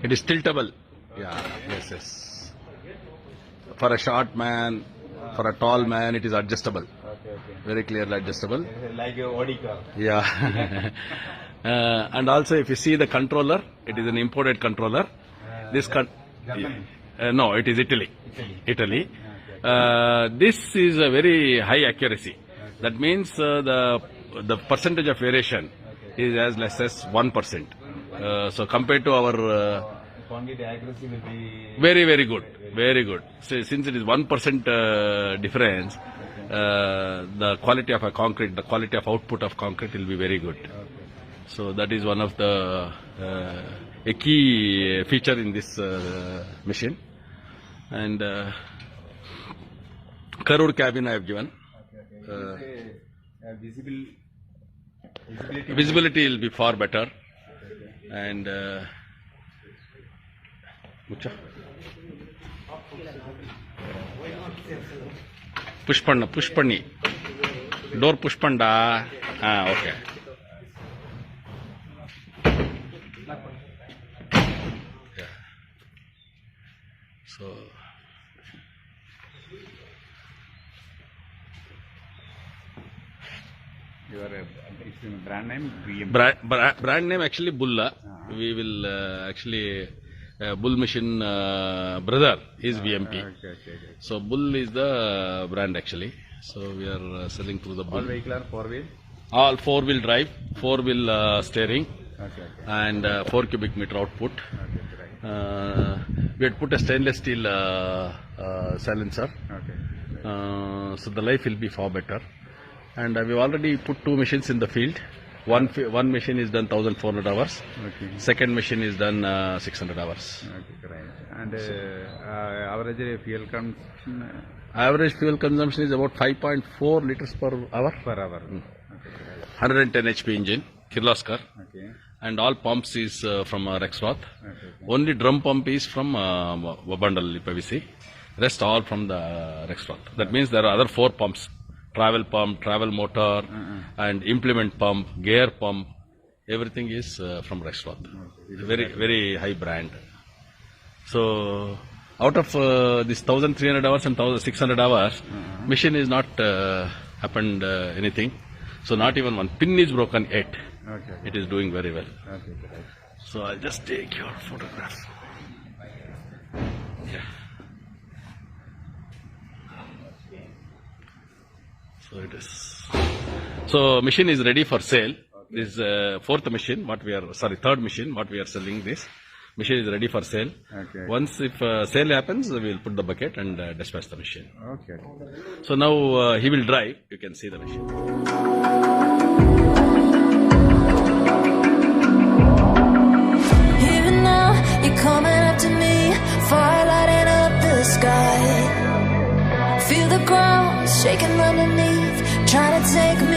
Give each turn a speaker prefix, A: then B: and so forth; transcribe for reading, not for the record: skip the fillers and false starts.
A: It is tiltable. Yeah, yes, yes. For a short man, for a tall man, it is adjustable.
B: Okay.
A: Very clearly adjustable.
B: Like a Audi car.
A: Yeah. And also, if you see the controller, it is an imported controller.
B: Germany.
A: No, it is Italy.
B: Italy.
A: This is a very high accuracy. That means the percentage of variation is as less as 1%. So compared to our
B: Concrete accuracy will be
A: very good, very good. So since it is 1% difference, the quality of a concrete, the quality of output of concrete will be very good. So that is one of the a key feature in this machine. And curved cabin I have given. Visibility will be far better. And push panni. Door push panda. Okay. Yeah. So
B: your brand name?
A: brand name actually Bulla. We will actually Bull Machine brother is VMP.
B: Okay.
A: So Bull is the brand actually. So we are selling through the Bull.
B: All vehicle are 4-wheel?
A: All 4-wheel drive, 4-wheel steering,
B: Okay.
A: and 4 cubic meter output.
B: Okay.
A: We had put a stainless steel silencer.
B: Okay.
A: So the life will be far better. And we've already put 2 machines in the field. One machine is done 1,400 hours.
B: Okay.
A: Second machine is done 600 hours.
B: Okay, right. And average fuel consumption?
A: Average fuel consumption is about 5.4 liters per hour.
B: Per hour.
A: Okay,
B: right.
A: 110 HP engine, kiloskar.
B: Okay.
A: And all pumps is from Rexroth.
B: Okay.
A: Only drum pump is from Bundle PVC. Rest all from the Rexroth. That means there are other 4 pumps. Travel pump, travel motor, and implement pump, gear pump, everything is from Rexroth. Very high brand. So out of this 1,300 hours and 1,600 hours, machine is not happened anything. So not even one pin is broken yet.
B: Okay.
A: It is doing very well.
B: Okay, right.
A: So I'll just take your photograph. Yeah. So it is. So machine is ready for sale. This is third machine what we are selling. This machine is ready for sale.
B: Okay.
A: Once if sale happens, we will put the bucket and dispatch the machine.
B: Okay.
A: So now he will drive. You can see the machine.
C: Even now, you're coming up to me, fire lighting up the sky. Feel the ground shaking underneath, trying to take me